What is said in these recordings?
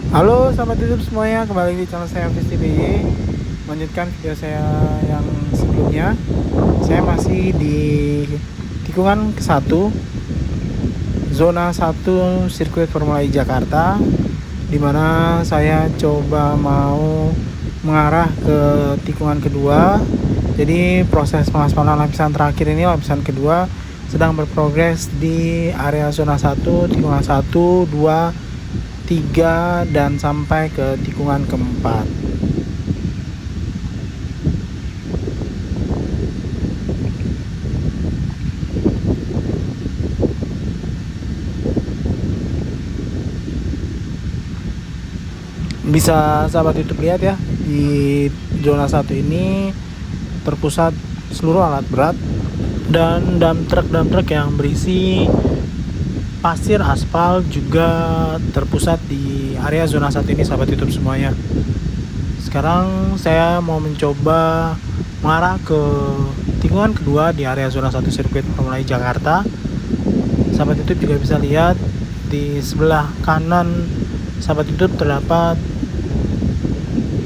Halo, selamat YouTube semuanya. Kembali di channel saya Hafiz TBY. Melanjutkan video saya yang sebelumnya. Saya masih di tikungan ke-1, zona 1 sirkuit Formula E Jakarta, di mana saya coba mau mengarah ke tikungan kedua. Jadi proses pengaspalan lapisan terakhir ini, lapisan kedua, sedang berprogres di area zona 1, tikungan 1, 2, 3 dan sampai ke tikungan keempat. Bisa sahabat YouTube lihat ya, di zona 1 ini terpusat seluruh alat berat dan dump truck yang berisi pasir aspal juga terpusat di area zona 1 ini sahabat YouTube semuanya. Sekarang saya mau mencoba mengarah ke tikungan kedua di area zona 1 sirkuit Formula E Jakarta. Sahabat YouTube juga bisa lihat di sebelah kanan sahabat YouTube terdapat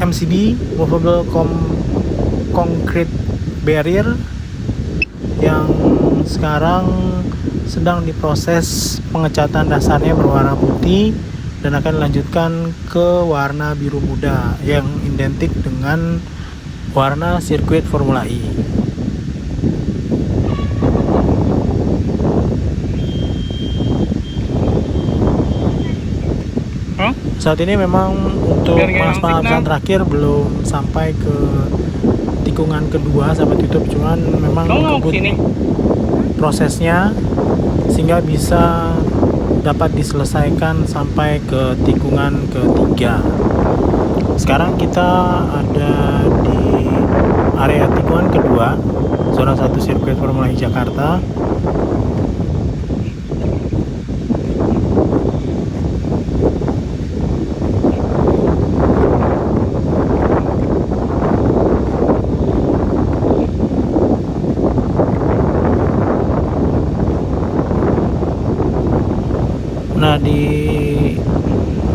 MCB Movable Concrete Barrier yang sekarang sedang diproses pengecatan dasarnya berwarna putih dan akan dilanjutkan ke warna biru muda yang identik dengan warna sirkuit Formula E. Saat ini memang untuk pengaspalan lapisan terakhir belum sampai ke tikungan kedua sahabat YouTube, cuman memang kebut prosesnya sehingga bisa dapat diselesaikan sampai ke tikungan ketiga. Sekarang kita ada di area tikungan kedua zona 1 sirkuit Formula E Jakarta. Nah, di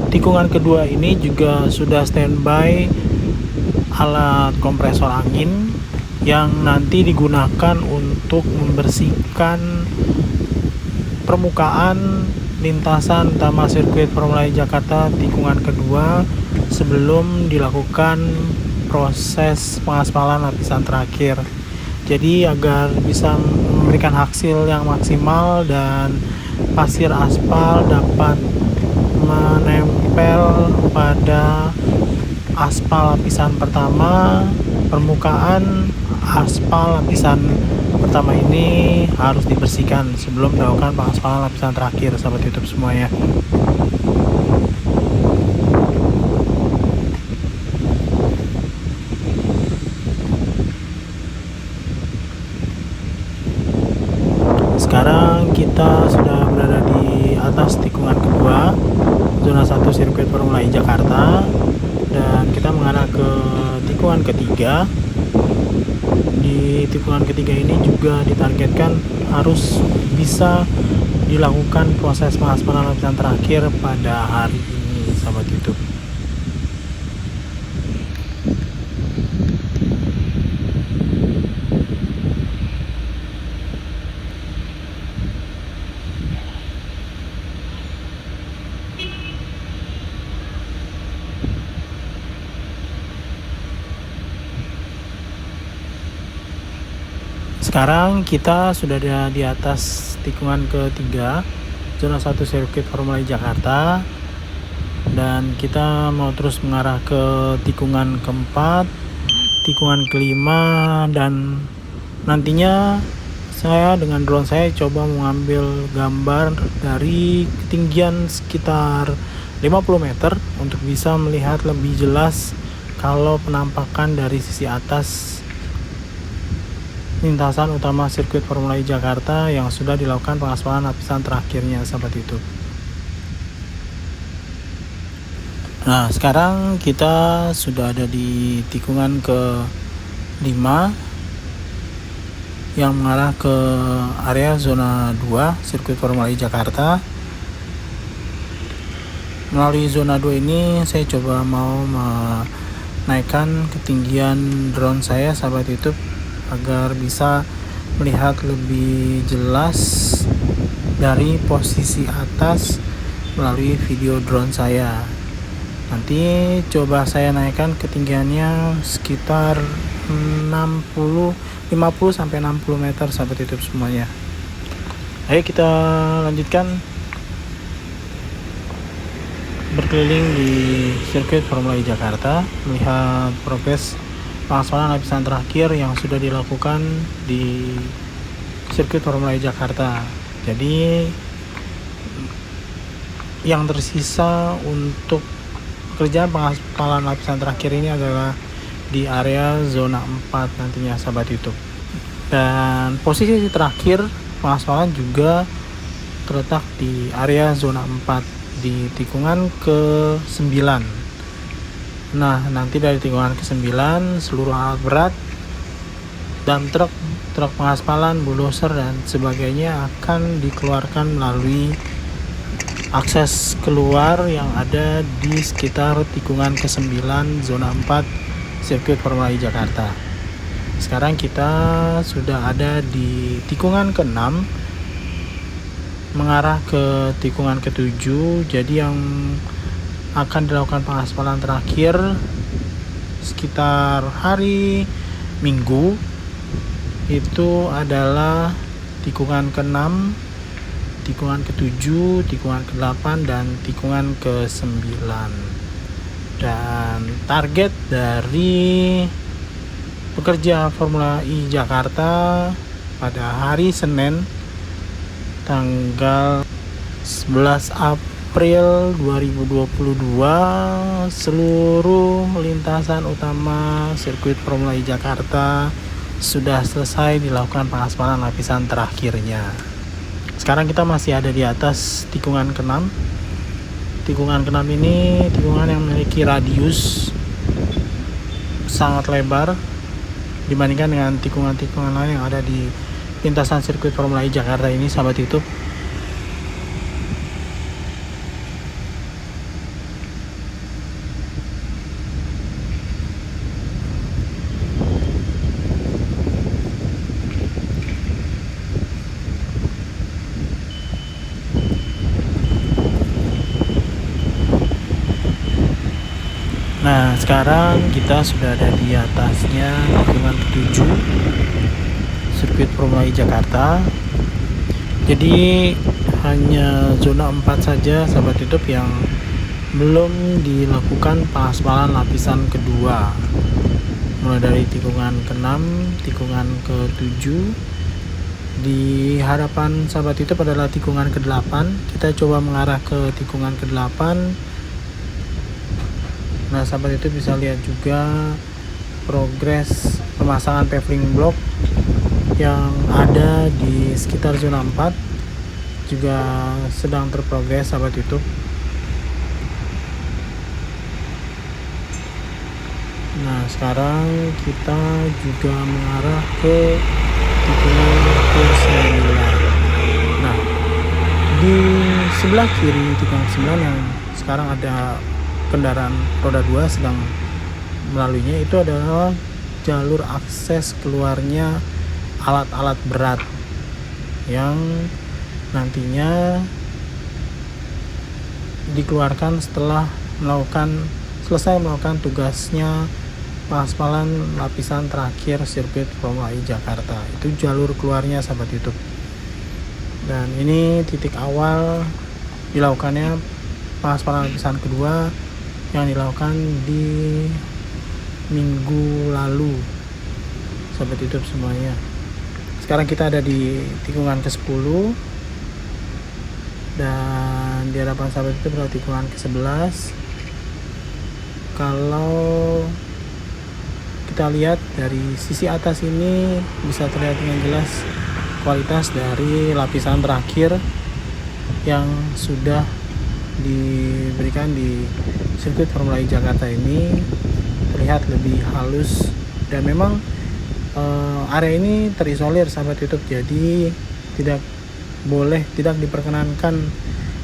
tikungan kedua ini juga sudah standby alat kompresor angin yang nanti digunakan untuk membersihkan permukaan lintasan utama sirkuit Formula E Jakarta tikungan kedua sebelum dilakukan proses pengaspalan lapisan terakhir. Jadi agar bisa memberikan hasil yang maksimal dan pasir aspal dapat menempel pada aspal lapisan pertama. Permukaan aspal lapisan pertama ini harus dibersihkan sebelum dilakukan pengaspalan lapisan terakhir sahabat YouTube semuanya. Sekarang kita sudah berada di atas tikungan kedua zona 1 sirkuit Formula E Jakarta dan kita mengarah ke tikungan ketiga. Di tikungan ketiga ini juga ditargetkan harus bisa dilakukan proses pengaspalan lapisan terakhir pada hari ini sahabat YouTube. Sekarang kita sudah ada di atas tikungan ketiga zona 1 sirkuit Formula E Jakarta dan kita mau terus mengarah ke tikungan keempat, tikungan kelima, dan nantinya saya dengan drone saya coba mengambil gambar dari ketinggian sekitar 50 meter untuk bisa melihat lebih jelas kalau penampakan dari sisi atas lintasan utama sirkuit Formula E Jakarta yang sudah dilakukan pengaspalan lapisan terakhirnya sahabat YouTube. Nah, sekarang kita sudah ada di tikungan ke-5 yang mengarah ke area zona 2 sirkuit Formula E Jakarta. Melalui zona 2 ini saya coba mau menaikkan ketinggian drone saya sahabat YouTube agar bisa melihat lebih jelas dari posisi atas melalui video drone saya. Nanti coba saya naikkan ketinggiannya sekitar 50 sampai 60 meter sahabat YouTube semuanya. Ayo kita lanjutkan berkeliling di sirkuit Formula E Jakarta, melihat progres pengaspalan lapisan terakhir yang sudah dilakukan di sirkuit Formula E Jakarta. Jadi yang tersisa untuk pekerjaan pengaspalan lapisan terakhir ini adalah di area zona 4 nantinya sahabat YouTube. Dan posisi terakhir pengaspalan juga terletak di area zona 4 di tikungan ke-9. Nah, nanti dari tikungan ke-9 seluruh alat berat, dump truck, truk pengaspalan, bulldozer dan sebagainya akan dikeluarkan melalui akses keluar yang ada di sekitar tikungan ke-9 zona 4 sirkuit Formula E Jakarta. Sekarang kita sudah ada di tikungan ke-6 mengarah ke tikungan ke-7. Jadi yang akan dilakukan pengaspalan terakhir sekitar hari Minggu itu adalah tikungan ke-6, tikungan ke-7, tikungan ke-8 dan tikungan ke-9. Dan target dari pekerja Formula E Jakarta pada hari Senin tanggal 11 April 2022 seluruh lintasan utama sirkuit Formula E Jakarta sudah selesai dilakukan pengaspalan lapisan terakhirnya. Sekarang kita masih ada di atas tikungan ke-6. Tikungan ke-6 ini tikungan yang memiliki radius sangat lebar dibandingkan dengan tikungan-tikungan lain yang ada di lintasan sirkuit Formula E Jakarta ini sahabat YouTube. Nah, sekarang kita sudah ada di atasnya tikungan ke-7 sirkuit Formula E Jakarta. Jadi hanya zona 4 saja sahabat YouTube yang belum dilakukan pengaspalan lapisan kedua. Mulai dari tikungan ke-6, tikungan ke-7. Di hadapan sahabat YouTube adalah tikungan ke-8. Kita coba mengarah ke tikungan ke-8. Nah, sahabat itu bisa lihat juga progres pemasangan paving block yang ada di sekitar zona 4 juga sedang terprogres sahabat YouTube. Nah, sekarang kita juga mengarah ke tikungan ke-9. Nah, di sebelah kiri tikungan 9 yang sekarang ada kendaraan roda 2 sedang melaluinya, itu adalah jalur akses keluarnya alat-alat berat yang nantinya dikeluarkan setelah selesai melakukan tugasnya pengaspalan lapisan terakhir sirkuit Formula E Jakarta. Itu jalur keluarnya sahabat YouTube. Dan ini titik awal dilakukannya pengaspalan lapisan kedua yang dilakukan di minggu lalu sahabat YouTube semuanya. Sekarang kita ada di tikungan ke-10 dan di hadapan sahabat itu adalah tikungan ke-11. Kalau kita lihat dari sisi atas ini bisa terlihat dengan jelas kualitas dari lapisan terakhir yang sudah diberikan di sirkuit Formula E Jakarta ini, terlihat lebih halus dan memang area ini terisolir sahabat YouTube. Jadi tidak diperkenankan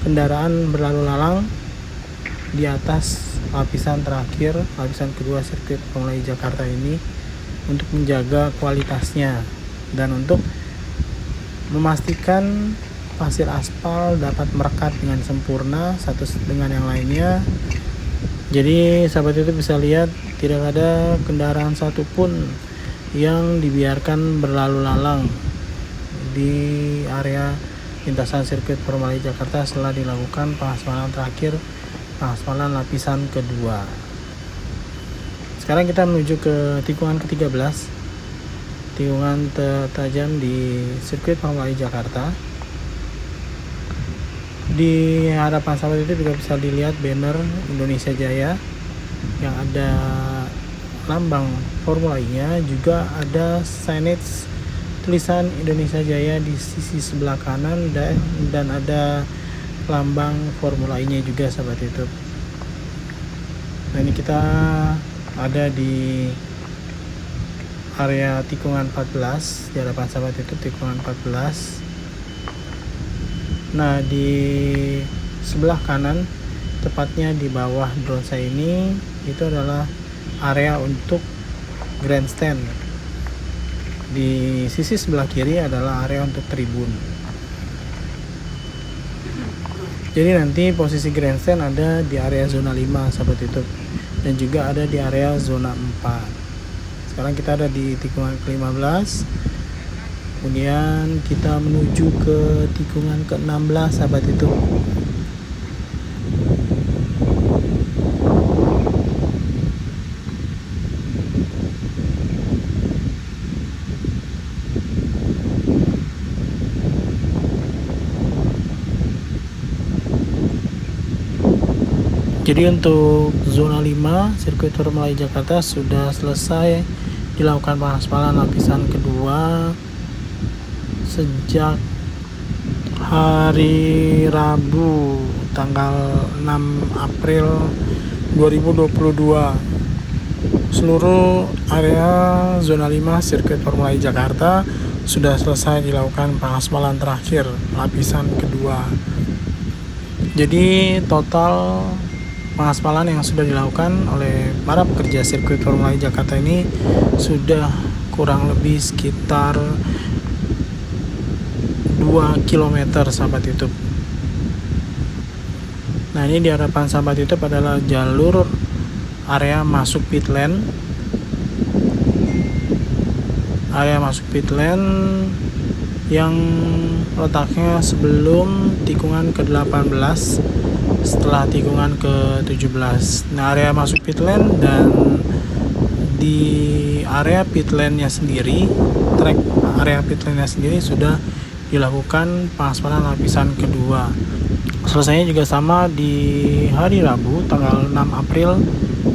kendaraan berlalu lalang di atas lapisan terakhir, lapisan kedua sirkuit Formula E Jakarta ini untuk menjaga kualitasnya dan untuk memastikan pasir aspal dapat merekat dengan sempurna satu dengan yang lainnya. Jadi sahabat itu bisa lihat tidak ada kendaraan satupun yang dibiarkan berlalu lalang di area lintasan sirkuit Formula E Jakarta setelah dilakukan pengaspalan terakhir, pengaspalan lapisan kedua. Sekarang kita menuju ke tikungan ke-13, tikungan tertajam di sirkuit Formula E Jakarta. Di hadapan sahabat itu juga bisa dilihat banner Indonesia Jaya yang ada lambang Formula E-nya, juga ada signage tulisan Indonesia Jaya di sisi sebelah kanan dan ada lambang Formula E-nya juga sahabat YouTube. Nah, ini kita ada di area tikungan 14, di hadapan sahabat YouTube tikungan 14. Nah, di sebelah kanan, tepatnya di bawah drone saya ini, itu adalah area untuk grandstand. Di sisi sebelah kiri adalah area untuk tribun. Jadi nanti posisi grandstand ada di area zona 5 sahabat YouTube, dan juga ada di area zona 4. Sekarang kita ada di tikungan ke-15. Kemudian kita menuju ke tikungan ke-16 sahabat YouTube. Jadi untuk zona 5 sirkuit Formula E Jakarta sudah selesai dilakukan pengaspalan lapisan kedua sejak hari Rabu tanggal 6 April 2022. Seluruh area zona 5 sirkuit Formula E Jakarta sudah selesai dilakukan pengaspalan terakhir lapisan kedua. Jadi total pengaspalan yang sudah dilakukan oleh para pekerja sirkuit Formula E Jakarta ini sudah kurang lebih sekitar 2 km sahabat YouTube. Nah, ini di hadapan sahabat YouTube adalah jalur area masuk pit lane. Area masuk pit lane yang letaknya sebelum tikungan ke-18 setelah tikungan ke-17. Nah, area masuk pit lane dan di area pit lane-nya sendiri, track area pit lane-nya sendiri sudah dilakukan pengaspalan lapisan kedua. Selesainya juga sama di hari Rabu tanggal 6 April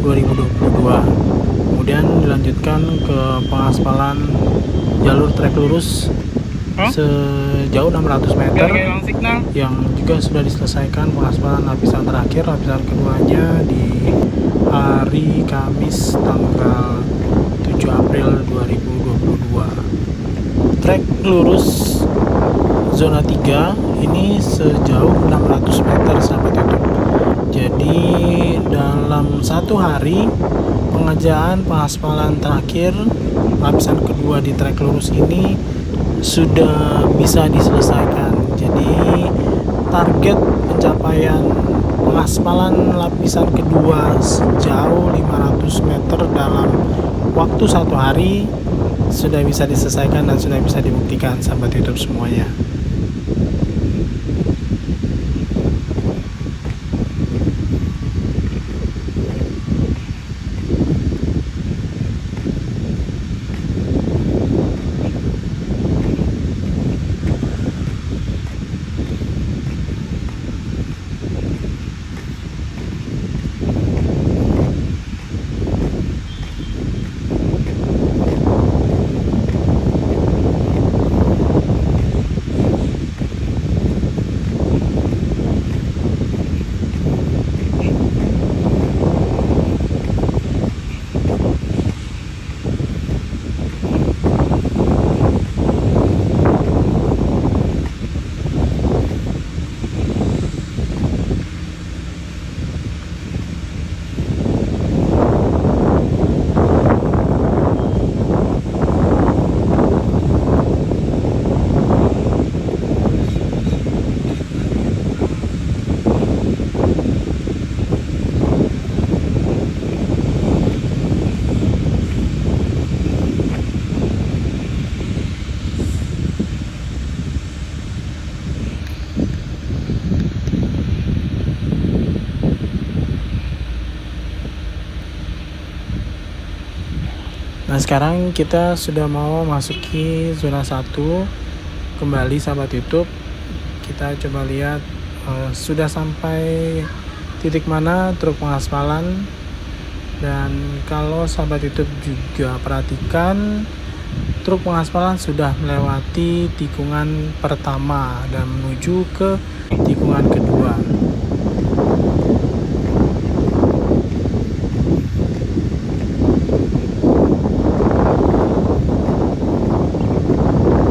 2022. Kemudian dilanjutkan ke pengaspalan jalur trek lurus sejauh 600 meter yang juga sudah diselesaikan pengaspalan lapisan terakhir, lapisan keduanya di hari Kamis tanggal 7 April 2022. Trek lurus zona 3 ini sejauh 600 meter sahabat YouTube. Jadi dalam satu hari pengerjaan pengaspalan terakhir lapisan kedua di trek lurus ini sudah bisa diselesaikan. Jadi target pencapaian pengaspalan lapisan kedua sejauh 500 meter dalam waktu satu hari sudah bisa diselesaikan dan sudah bisa dibuktikan sahabat YouTube semuanya. Nah sekarang kita sudah mau masuki zona 1 kembali sahabat YouTube. Kita coba lihat sudah sampai titik mana truk pengaspalan. Dan kalau sahabat YouTube juga perhatikan, truk pengaspalan sudah melewati tikungan pertama dan menuju ke tikungan kedua.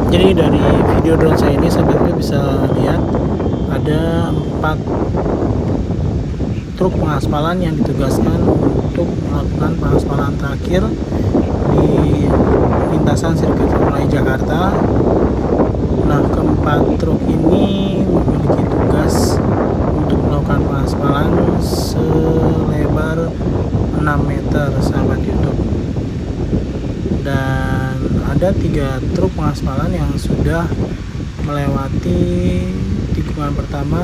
Jadi dari video drone saya ini sahabat YouTube bisa lihat ada 4 truk pengaspalan yang ditugaskan untuk melakukan pengaspalan terakhir di lintasan sirkuit Formula E Jakarta. Nah, keempat truk ini memiliki tugas untuk melakukan pengaspalan selebar 6 meter sahabat YouTube. Dan ada 3 truk pengaspalan yang sudah melewati tikungan pertama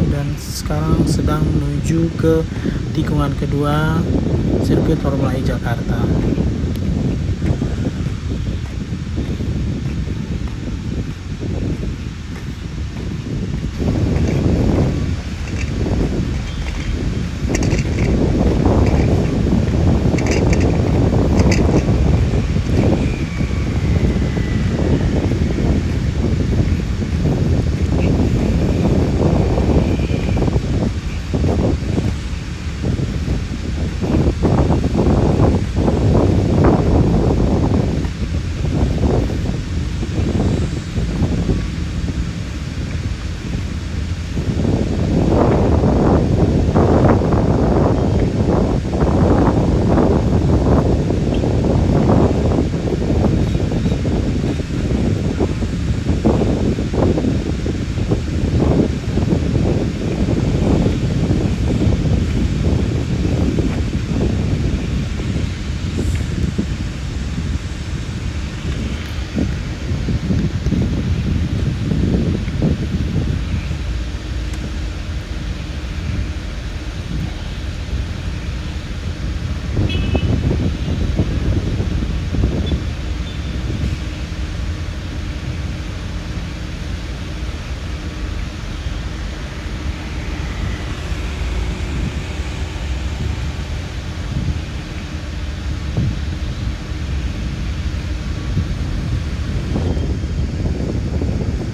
dan sekarang sedang menuju ke tikungan kedua sirkuit Formula E Jakarta.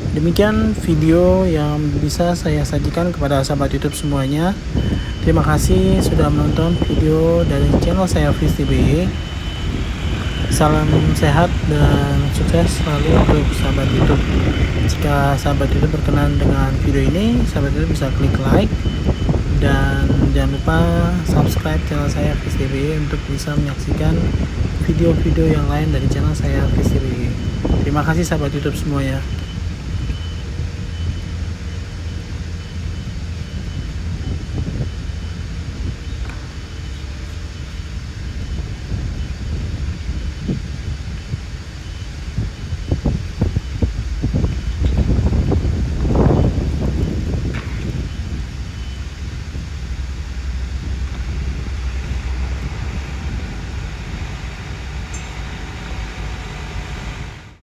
Demikian video yang bisa saya sajikan kepada sahabat YouTube semuanya. Terima kasih sudah menonton video dari channel saya FrisTBY. Salam sehat dan sukses selalu untuk sahabat YouTube. Jika sahabat YouTube berkenan dengan video ini, sahabat YouTube bisa klik like dan jangan lupa subscribe channel saya FrisTBY untuk bisa menyaksikan video-video yang lain dari channel saya FrisTBY. Terima kasih sahabat YouTube semuanya.